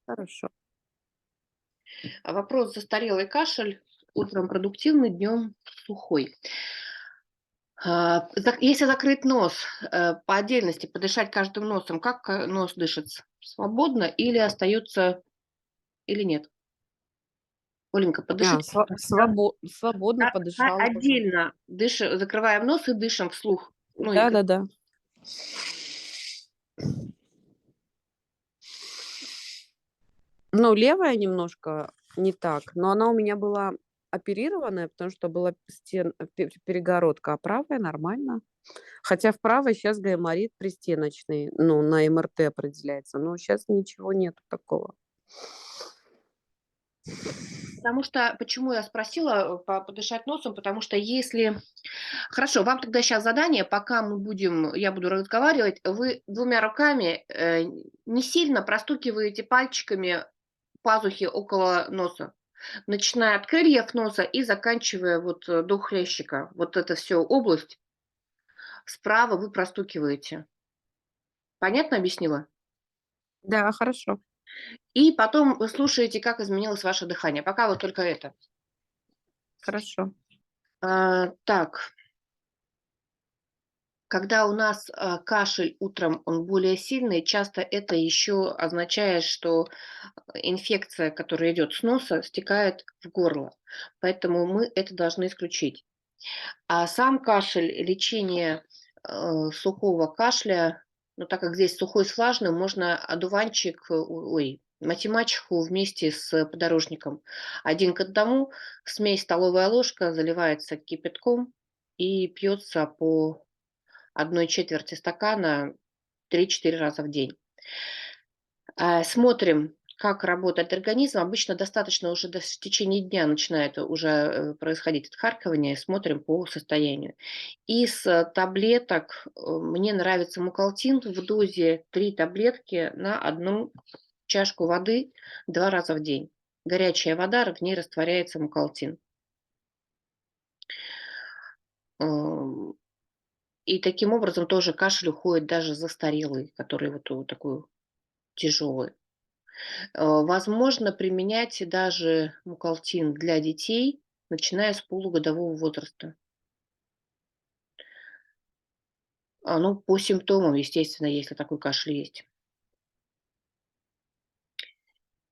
Хорошо. Вопрос: застарелый кашель, утром продуктивный, днем сухой. Если закрыть нос, по отдельности, подышать каждым носом, как, нос дышится? Свободно или остается, или нет? Оленька, А, подышите, пожалуйста. свободно подышала уже. Отдельно закрываем нос и дышим вслух. Ну и как Да-да-да. Ну, левая немножко не так, но она у меня была оперированная, потому что была перегородка, а правая нормально. Хотя в правой щас гайморит пристеночный, ну, на МРТ определяется, но сейчас ничего нету такого. Потому что почему я спросила, подышать носом, потому что если хорошо, вам тогда сейчас задание, пока я буду разговаривать, вы двумя руками, не сильно простукиваете пальчиками пазухи около носа, начиная от крыльев носа и заканчивая вот, до хрящика. Вот это все область справа вы простукиваете. Понятно объяснила? Да, хорошо. И потом вы слушаете, как изменилось ваше дыхание. Пока вот только это. Хорошо. Так, когда у нас, кашель утром, он более сильный, часто это еще означает, что инфекция, которая идет с носа, стекает в горло. Поэтому мы это должны исключить. А сам кашель, лечение, сухого кашля, ну, так как здесь сухой с влажным, можно одуванчик, мать-мачеху вместе с подорожником. Один к одному, смесь столовая ложка заливается кипятком и пьется по одной четверти стакана 3-4 раза в день. Смотрим, как работает организм. Обычно достаточно уже в течение дня начинает уже, происходить отхаркивание. Смотрим по состоянию. Из, таблеток, мне нравится мукалтин в дозе 3 таблетки на одну чашку воды 2 раза в день. Горячая вода, в ней растворяется мукалтин. Ам, и таким образом тоже кашель уходит даже застарелый, который вот такой тяжелый. Возможно применять даже мукалтин для детей, начиная с полугодового возраста. Ну, по симптомам, естественно, если такой кашель есть.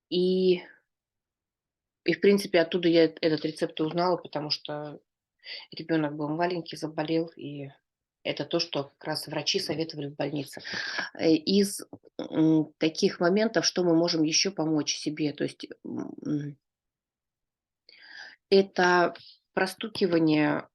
И в принципе, оттуда я этот рецепт и узнала, потому что ребенок был маленький, заболел, и это то, что как раз врачи советовали в больнице. Из, таких моментов, что мы можем еще помочь себе? То есть, это простукивание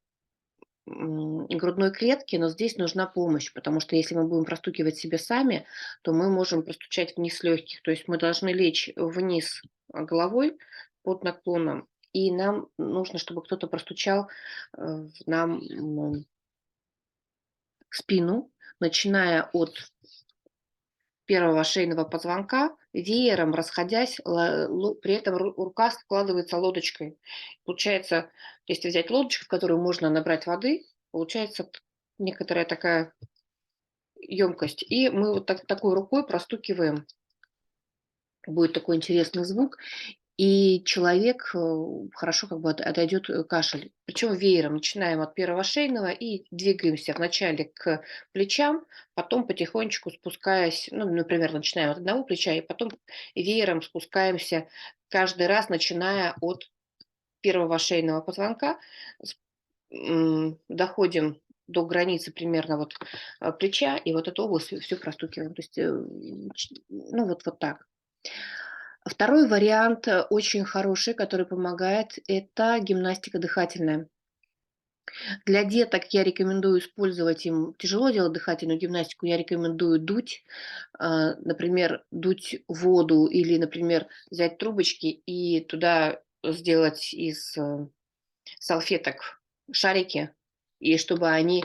грудной клетки, но здесь нужна помощь, потому что если мы будем простукивать себе сами, то мы можем простучать вниз легких. То есть мы должны лечь вниз головой под наклоном, и нам нужно, чтобы кто-то простучал нам спину, начиная от первого шейного позвонка, веером расходясь, при этом рука складывается лодочкой. Получается, если взять лодочку, в которую можно набрать воды, получается некоторая такая емкость. И мы вот такой рукой простукиваем. Будет такой интересный звук. И человек, хорошо как бы отойдет кашель. Причем веером. Начинаем от первого шейного и двигаемся вначале к плечам, потом потихонечку спускаясь, ну, например, начинаем от одного плеча, и потом веером спускаемся каждый раз, начиная от первого шейного позвонка, доходим до границы примерно вот плеча, и вот эту область всю простукиваем. То есть, ну, вот так. Второй вариант, очень хороший, который помогает — это гимнастика дыхательная. Для деток я рекомендую использовать, им тяжело делать дыхательную гимнастику, я рекомендую дуть. Например, дуть воду или, например, взять трубочки и туда сделать из, салфеток шарики, и чтобы они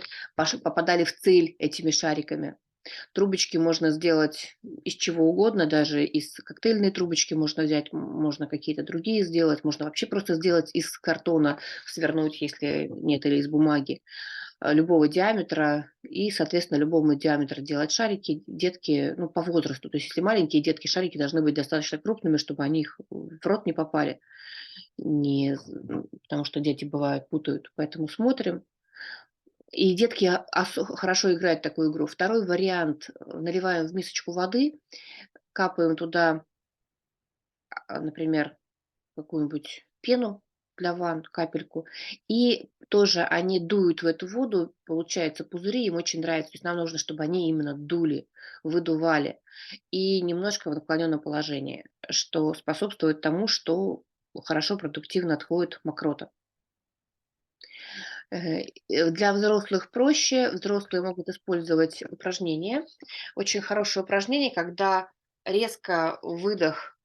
попадали в цель этими шариками. Трубочки можно сделать из чего угодно, даже из коктейльной трубочки можно взять, можно какие-то другие сделать, можно вообще просто сделать из картона, свернуть, если нет, или из бумаги. любого диаметра и, соответственно, любому диаметра делать шарики. Детки, ну, по возрасту. То есть если маленькие детки, шарики должны быть достаточно крупными, чтобы они их в рот не попали. Не, потому что дети бывают путают. Поэтому смотрим. И детки хорошо играют в такую игру. Второй вариант. Наливаем в мисочку воды, капаем туда, например, какую-нибудь пену для ванн, капельку, и тоже они дуют в эту воду, получается пузыри, им очень нравится. То есть нам нужно, чтобы они именно дули, выдували, и немножко в наклоненном положении, что способствует тому, что хорошо продуктивно отходит мокрота. Для взрослых проще. Взрослые могут использовать упражнения. Очень хорошее упражнение, когда резко выдох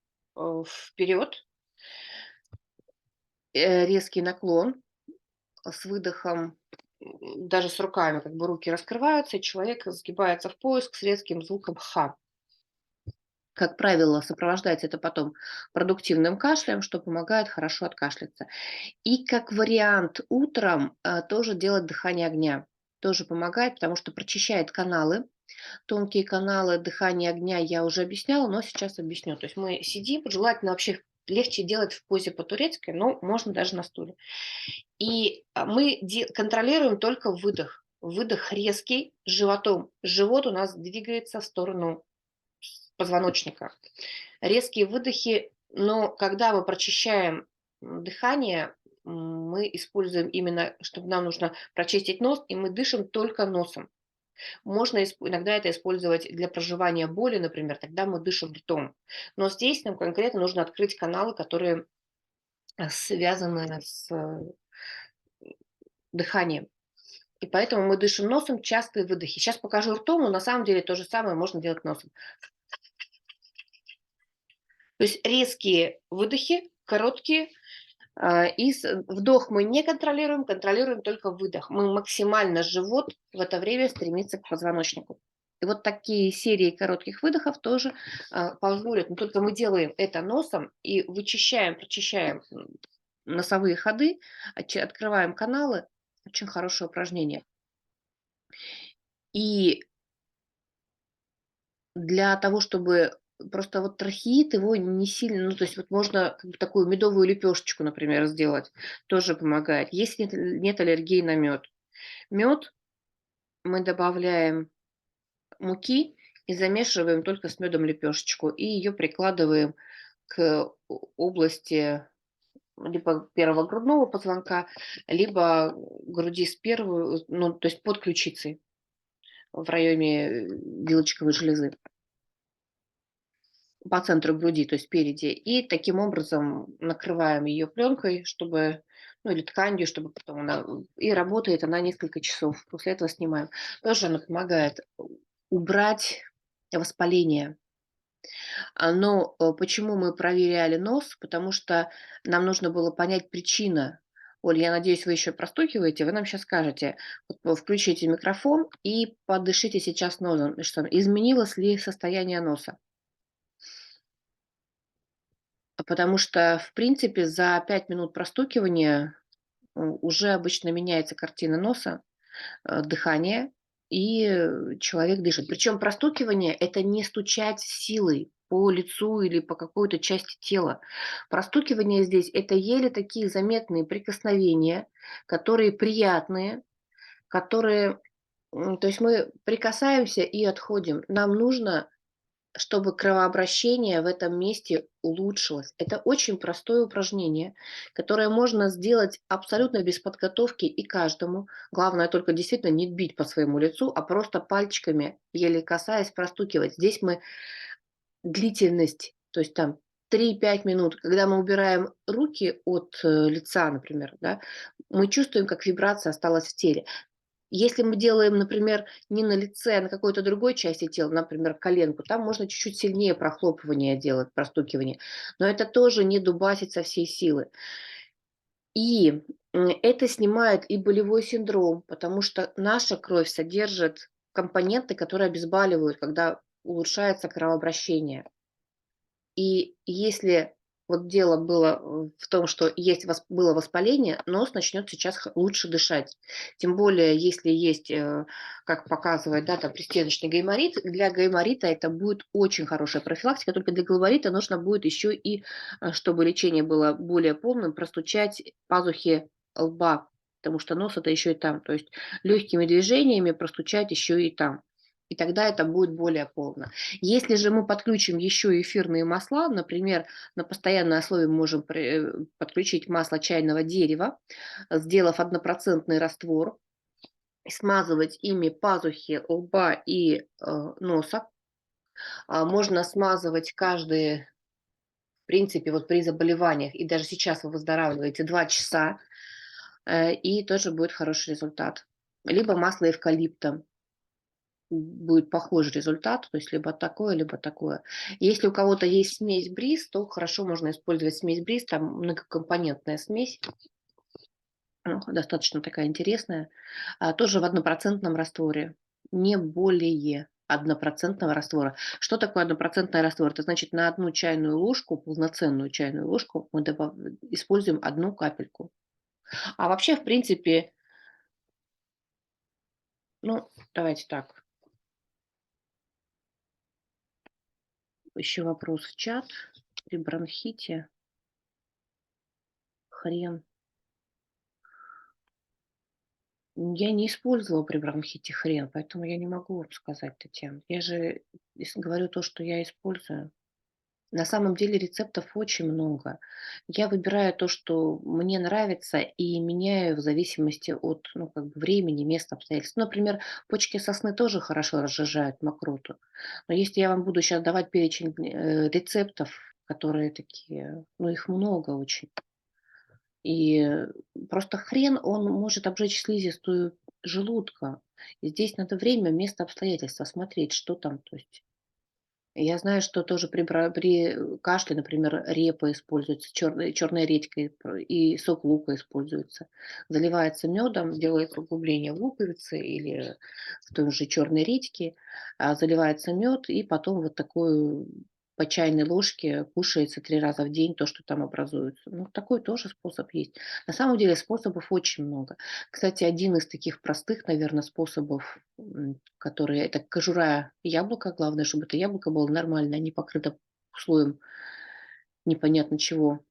вперед, резкий наклон с выдохом, даже с руками, как бы руки раскрываются, и человек сгибается в пояс с резким звуком «ха». Как правило, сопровождается это потом продуктивным кашлем, что помогает хорошо откашляться. И как вариант утром тоже делать дыхание огня. Тоже помогает, потому что прочищает каналы. Тонкие каналы дыхания огня я уже объясняла, но сейчас объясню. То есть мы сидим, желательно вообще легче делать в позе по-турецки, но можно даже на стуле. И мы контролируем только выдох. Выдох резкий животом. Живот у нас двигается в сторону позвоночника. Резкие выдохи, но когда мы прочищаем дыхание, мы используем именно, чтобы нам нужно прочистить нос, и мы дышим только носом. Можно иногда это использовать для проживания боли, например, тогда мы дышим ртом. Но здесь нам конкретно нужно открыть каналы, которые связаны с дыханием. И поэтому мы дышим носом, частые выдохи. Сейчас покажу ртом, но на самом деле то же самое можно делать носом. То есть резкие выдохи, короткие. И вдох мы не контролируем, контролируем только выдох. Мы максимально живот в это время стремится к позвоночнику. И вот такие серии коротких выдохов тоже позволят, но только мы делаем это носом и вычищаем, прочищаем носовые ходы, открываем каналы. Очень хорошее упражнение. И для того, чтобы просто вот трахеит его не сильно, ну, то есть вот можно как бы такую медовую лепешечку, например, сделать, тоже помогает. Если нет аллергии на мед. Мед мы добавляем муки и замешиваем только с медом лепешечку, и ее прикладываем к области либо первого грудного позвонка, либо груди с первой, ну, то есть под ключицей в районе вилочковой железы. По центру груди, то есть спереди. И таким образом накрываем ее пленкой, чтобы, ну или тканью, чтобы потом она... И работает она несколько часов. После этого снимаем. Тоже она помогает убрать воспаление. Но почему мы проверяли нос? Потому что нам нужно было понять причину. Оль, я надеюсь, вы еще простукиваете. Вы нам сейчас скажете, вот включите микрофон и подышите сейчас носом, что изменилось ли состояние носа. Потому что, в принципе, за 5 минут простукивания уже обычно меняется картина носа, дыхание, и человек дышит. Причем простукивание — это не стучать силой по лицу или по какой-то части тела. Простукивание здесь — это еле такие заметные прикосновения, которые приятные, которые... То есть мы прикасаемся и отходим. Нам нужно, чтобы кровообращение в этом месте улучшилось. Это очень простое упражнение, которое можно сделать абсолютно без подготовки и каждому. Главное только действительно не бить по своему лицу, а просто пальчиками, еле касаясь, простукивать. Здесь мы длительность, то есть там 3-5 минут, когда мы убираем руки от лица, например, да, мы чувствуем, как вибрация осталась в теле. Если мы делаем, например, не на лице, а на какой-то другой части тела, например, коленку, там можно чуть-чуть сильнее прохлопывание делать, простукивание. Но это тоже не дубасить со всей силы. И это снимает и болевой синдром, потому что наша кровь содержит компоненты, которые обезболивают, когда улучшается кровообращение. И если вот дело было в том, что было воспаление, нос начнет сейчас лучше дышать. Тем более, если есть, как показывает, да, там пристеночный гайморит, для гайморита это будет очень хорошая профилактика, только для гайморита нужно будет еще и, чтобы лечение было более полным, простучать пазухи лба, потому что нос это еще и там, то есть легкими движениями простучать еще и там. И тогда это будет более полно. Если же мы подключим еще эфирные масла, например, на постоянной основе мы можем подключить масло чайного дерева, сделав однопроцентный раствор, смазывать ими пазухи лба и носа. Можно смазывать каждый, в принципе, вот при заболеваниях, и даже сейчас вы выздоравливаете 2 часа, и тоже будет хороший результат. Либо масло эвкалипта. Будет похожий результат, то есть либо такое, либо такое. Если у кого-то есть смесь бриз, то хорошо можно использовать смесь бриз, там многокомпонентная смесь, достаточно такая интересная, тоже в однопроцентном растворе, не более однопроцентного раствора. Что такое однопроцентный раствор? Это значит, на одну чайную ложку, полноценную чайную ложку, мы используем одну капельку. А вообще, в принципе, ну, давайте так, еще вопрос в чат при бронхите. Хрен. Я не использовала при бронхите хрен, поэтому я не могу вам сказать, Татьяна. Я же говорю то, что я использую. На самом деле рецептов очень много. Я выбираю то, что мне нравится, и меняю в зависимости от, ну, как бы времени, места, обстоятельств. Например, почки сосны тоже хорошо разжижают мокроту. Но если я вам буду сейчас давать перечень рецептов, которые такие, ну, их много очень. И просто хрен, он может обжечь слизистую желудка. И здесь надо время, место, обстоятельства смотреть, что там. То есть я знаю, что тоже при кашле, например, репа используется, черная редька и сок лука используется. Заливается медом, делается углубление в луковице или в той же черной редьке, заливается мед, и потом вот такой по чайной ложке кушается 3 раза в день то, что там образуется. Ну, такой тоже способ есть. На самом деле способов очень много. Кстати, один из таких простых, наверное, способов, которые это кожура яблока. Главное, чтобы это яблоко было нормально, а не покрыто слоем непонятно чего.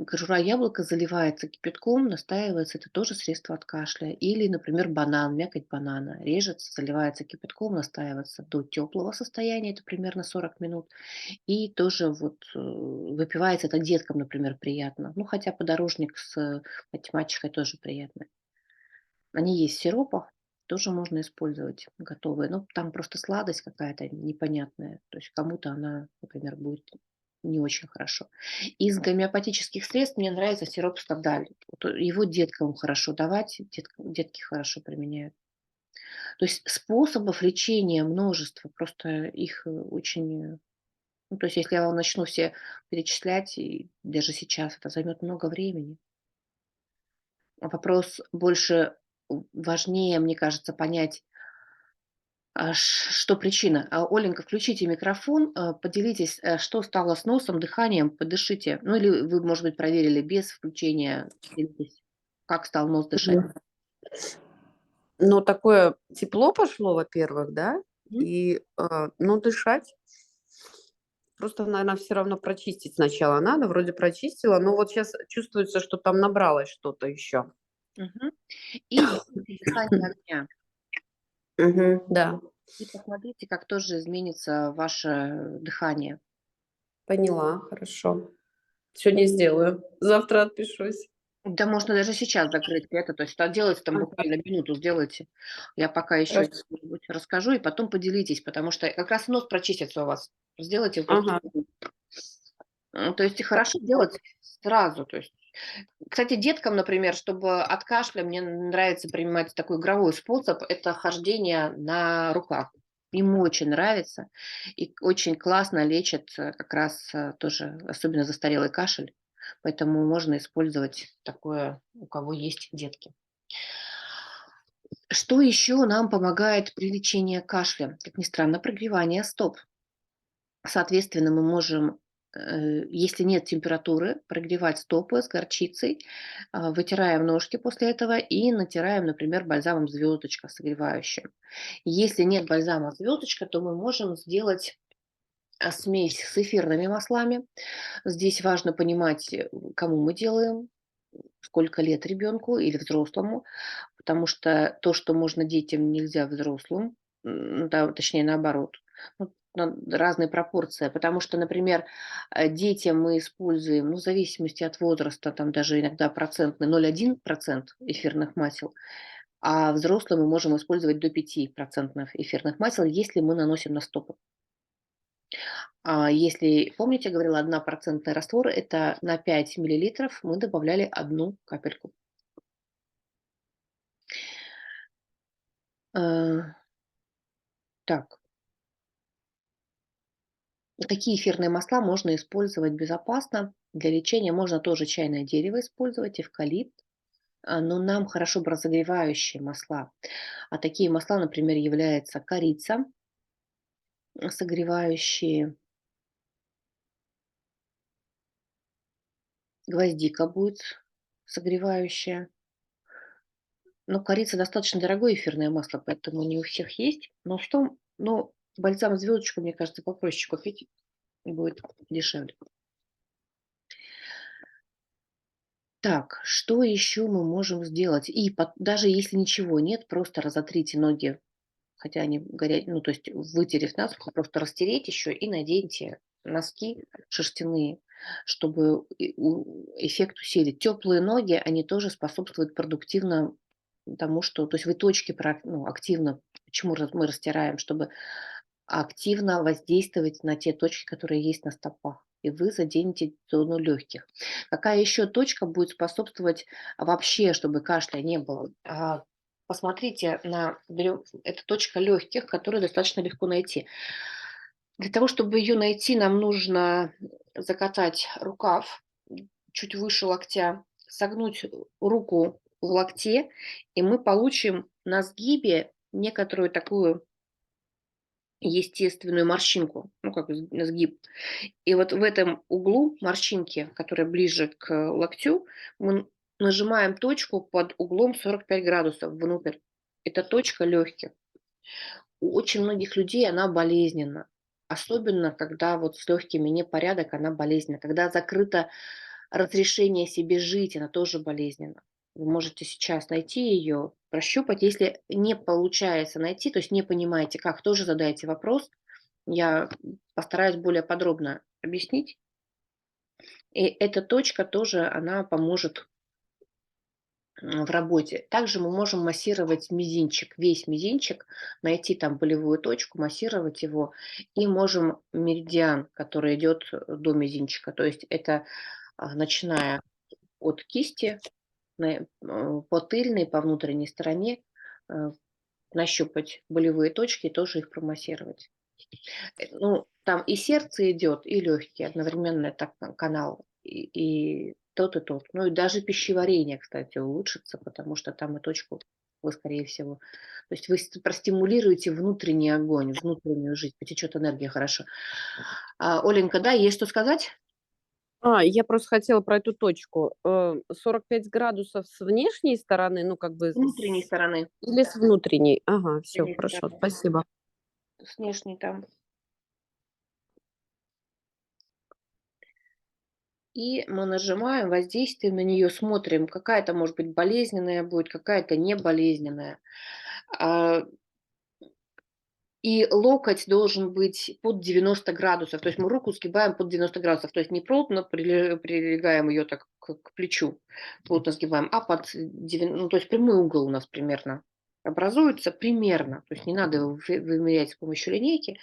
Кожура яблока заливается кипятком, настаивается, это тоже средство от кашля. Или, например, банан, мякоть банана режется, заливается кипятком, настаивается до теплого состояния, это примерно 40 минут. И тоже вот выпивается это деткам, например, приятно. Ну, хотя подорожник с математикой тоже приятно. Они есть в сиропах, тоже можно использовать готовые. Но там просто сладость какая-то непонятная. То есть кому-то она, например, будет не очень хорошо. Из гомеопатических средств мне нравится сироп Стабдаль. Вот его деткам хорошо давать, детки хорошо применяют. То есть способов лечения множество, просто их очень... Ну, то есть если я вам начну все перечислять, и даже сейчас это займет много времени. Вопрос больше важнее, мне кажется, понять, что причина. Оленька, включите микрофон, поделитесь, что стало с носом, дыханием, подышите. Ну или вы, может быть, проверили без включения, поделитесь, как стал нос дышать. Мгм. Ну, такое тепло пошло, во-первых, да, Мгм. и, ну, дышать просто, наверное, все равно прочистить сначала надо. Вроде прочистила, но вот сейчас чувствуется, что там набралось что-то еще. Мгм. И сделайте дыхание огня. Мгм, да, И посмотрите, как тоже изменится ваше дыхание. поняла, хорошо. Сегодня сделаю, завтра отпишусь. Да можно даже сейчас закрыть это, то есть это делается там Ага, буквально минуту сделайте. Я пока еще хорошо. что-нибудь расскажу, и потом поделитесь, потому что как раз нос прочистится у вас. Сделайте просто. Ага, То есть и хорошо хорошо. делать сразу. То есть, кстати, деткам, например, чтобы от кашля, мне нравится принимать такой игровой способ, это хождение на руках. Им очень нравится и очень классно лечит как раз тоже, особенно застарелый кашель. Поэтому можно использовать такое, у кого есть детки. Что еще нам помогает при лечении кашля? Как ни странно, прогревание стоп. Соответственно, мы можем Если нет температуры, прогревать стопы с горчицей, вытираем ножки после этого и натираем, например, бальзамом звездочка согревающим. Если нет бальзама звездочка, то мы можем сделать смесь с эфирными маслами. Здесь важно понимать, кому мы делаем, сколько лет ребенку или взрослому, потому что то, что можно детям, нельзя взрослым, да, точнее наоборот. Ну, разные пропорции, потому что, например, детям мы используем, ну, в зависимости от возраста, там даже иногда процентный 0,1% эфирных масел, а взрослым мы можем использовать до 5% эфирных масел, если мы наносим на стопы. А если, помните, я говорила, 1% раствор, это на 5 миллилитров мы добавляли одну капельку. Э, Так, какие эфирные масла можно использовать безопасно? Для лечения можно тоже чайное дерево использовать, эвкалипт, но нам хорошо бы разогревающие масла. А такие масла, например, являются корица, согревающие, гвоздика будет согревающая. Но корица достаточно дорогое эфирное масло, поэтому не у всех есть. Но что, ну, бальзам звездочку, мне кажется, попроще купить будет дешевле. Так, что еще мы можем сделать? И даже если ничего нет, просто разотрите ноги, хотя они горят, ну, то есть вытерев насухо, просто растереть еще и наденьте носки шерстяные, чтобы эффект усилить. Теплые ноги, они тоже способствуют продуктивно тому, что, то есть вы точки ну, активно, почему мы растираем, чтобы активно воздействовать на те точки, которые есть на стопах, и вы заденете зону легких. Какая еще точка будет способствовать вообще, чтобы кашля не было? Посмотрите это точка легких, которую достаточно легко найти. Для того, чтобы ее найти, нам нужно закатать рукав чуть выше локтя, согнуть руку в локте, и мы получим на сгибе некоторую такую естественную морщинку, ну, как сгиб. И вот в этом углу морщинки, которая ближе к локтю, мы нажимаем точку под углом 45 градусов внутрь. Это точка легких. У очень многих людей она болезненна. Особенно, когда вот с легкими непорядок, она болезненна. Когда закрыто разрешение себе жить, она тоже болезненна. Вы можете сейчас найти ее, прощупать. Если не получается найти, то есть не понимаете как, тоже задайте вопрос. Я постараюсь более подробно объяснить. И эта точка тоже, она поможет в работе. Также мы можем массировать мизинчик, весь мизинчик, найти там болевую точку, массировать его, и можем меридиан, который идет до мизинчика. То есть это начиная от кисти по тыльной, по внутренней стороне, э, нащупать болевые точки и тоже их промассировать. Ну, там и сердце идет, и легкие одновременно, так канал, и тот, и тот. Ну и даже пищеварение, кстати, улучшится, потому что там и точку вы, скорее всего, то есть вы простимулируете внутренний огонь, внутреннюю жизнь, потечет энергия хорошо. Оленька, да, есть что сказать? Я просто хотела про эту точку. 45 градусов с внешней стороны, ну, как бы С внутренней с стороны. или с внутренней? Ага, все Внутренней хорошо, стороны. спасибо. С внешней там. И мы нажимаем, воздействуем на нее, смотрим, какая-то, может быть, болезненная будет, какая-то не болезненная. А, И локоть должен быть под 90 градусов. То есть мы руку сгибаем под 90 градусов. То есть не плотно прилегаем ее так к плечу, плотно сгибаем, а под 90, ну, то есть прямой угол у нас примерно образуется, примерно. То есть не надо вымерять с помощью линейки.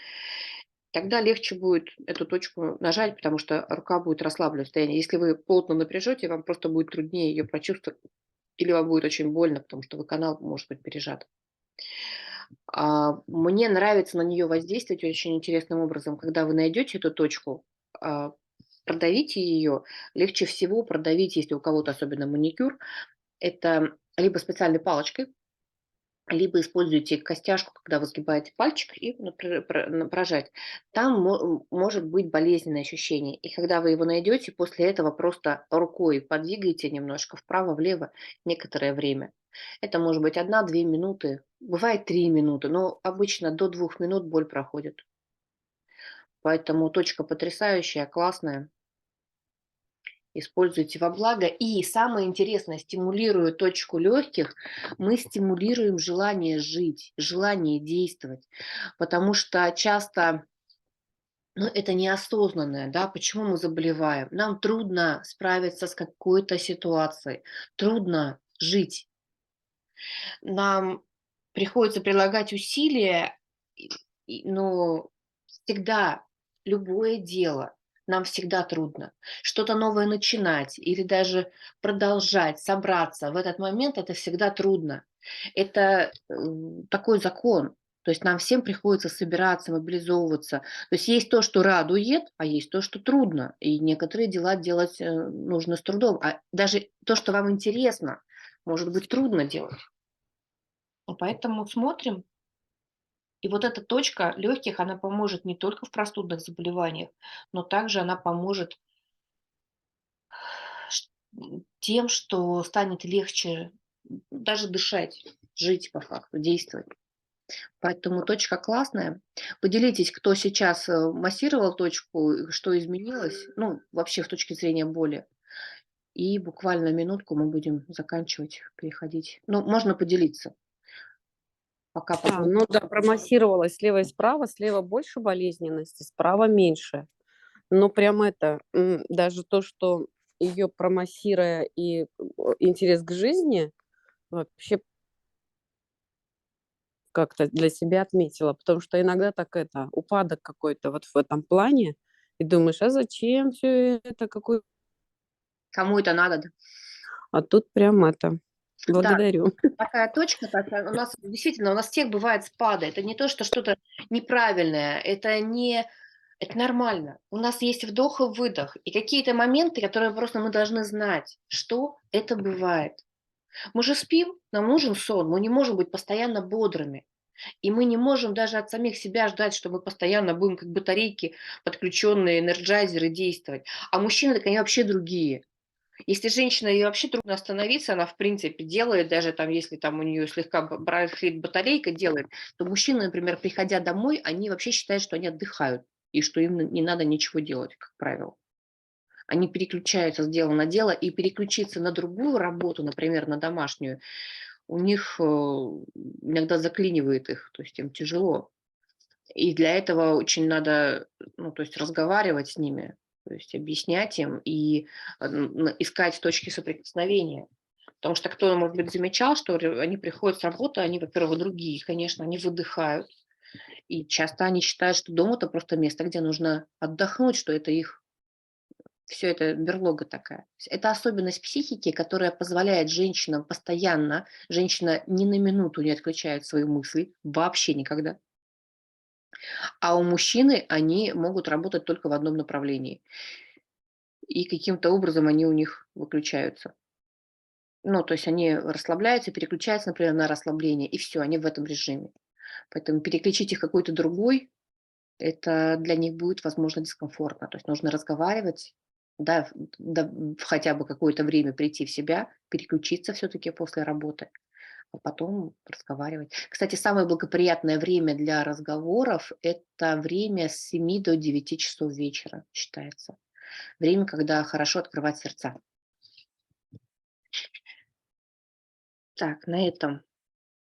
Тогда легче будет эту точку нажать, потому что рука будет расслабленное состояние. Если вы плотно напряжете, вам просто будет труднее ее прочувствовать, или вам будет очень больно, потому что вы канал может быть пережат. Мне нравится на нее воздействовать очень интересным образом. Когда вы найдете эту точку, а, продавите ее. Легче всего продавить, если у кого-то особенно маникюр, это либо специальной палочкой, либо используйте костяшку, когда вы сгибаете пальчик и прожать. Там может быть болезненное ощущение. И когда вы его найдете, после этого просто рукой подвигайте немножко вправо-влево некоторое время. Это может быть 1-2 минуты, бывает 3 минуты, но обычно до 2 минут боль проходит. Поэтому точка потрясающая, классная. Используйте во благо. И самое интересное, стимулируя точку легких, мы стимулируем желание жить, желание действовать. Потому что часто, ну, это неосознанное, да, почему мы заболеваем. Нам трудно справиться с какой-то ситуацией, трудно жить. Нам приходится прилагать усилия, и но всегда любое дело нам всегда трудно. Что-то новое начинать или даже продолжать, собраться в этот момент — это всегда трудно. Это, такой закон. То есть нам всем приходится собираться, мобилизовываться. То есть есть то, что радует, а есть то, что трудно. И некоторые дела делать, нужно с трудом. А даже то, что вам интересно, может быть трудно делать. Поэтому смотрим. И вот эта точка легких, она поможет не только в простудных заболеваниях, но также она поможет тем, что станет легче даже дышать, жить по факту, действовать. Поэтому точка классная. Поделитесь, кто сейчас массировал точку, что изменилось, ну, вообще в точке зрения боли. И буквально минутку мы будем заканчивать, переходить. Ну, можно поделиться, пока подумаю. Ну да, промассировала слева и справа. Слева больше болезненности, справа меньше. Но прям это, даже то, что ее промассируя и интерес к жизни вообще как-то для себя отметила. Потому что иногда так это, упадок какой-то вот в этом плане. И думаешь: "А зачем все это? Какой". Кому это надо, да? А тут прям это, Да, благодарю. такая точка, у нас действительно, у нас всех бывает спады. Это не то, что что-то неправильное, это нормально. У нас есть вдох и выдох, и какие-то моменты, которые просто мы должны знать, что это бывает. Мы же спим, нам нужен сон, мы не можем быть постоянно бодрыми. И мы не можем даже от самих себя ждать, что мы постоянно будем как батарейки, подключенные энерджайзеры, действовать. А мужчины, так они вообще другие. Если женщина, ей вообще трудно остановиться, она в принципе делает, даже там, если там у нее слегка барахлит батарейка, делает, то мужчины, например, приходя домой, они вообще считают, что они отдыхают и что им не надо ничего делать, как правило. Они переключаются с дела на дело, и переключиться на другую работу, например, на домашнюю, у них иногда заклинивает их, то есть им тяжело. И для этого очень надо, ну, то есть разговаривать с ними, то есть объяснять им и искать точки соприкосновения. Потому что кто, может быть, замечал, что они приходят с работы, они, во-первых, другие, конечно, они выдыхают. И часто они считают, что дом — это просто место, где нужно отдохнуть, что это их все это берлога такая. То есть это особенность психики, которая позволяет женщинам постоянно, женщина ни на минуту не отключает свои мысли, вообще никогда. А у мужчины они могут работать только в одном направлении. И каким-то образом они у них выключаются. Ну, то есть они расслабляются, переключаются, например, на расслабление, и все, они в этом режиме. Поэтому переключить их в какой-то другой — это для них будет, возможно, дискомфортно. То есть нужно разговаривать, да, хотя бы какое-то время прийти в себя, переключиться все таки после работы, а потом разговаривать. Кстати, самое благоприятное время для разговоров — это время с 7 до 9 часов вечера, считается. Время, когда хорошо открывать сердца. Так, на этом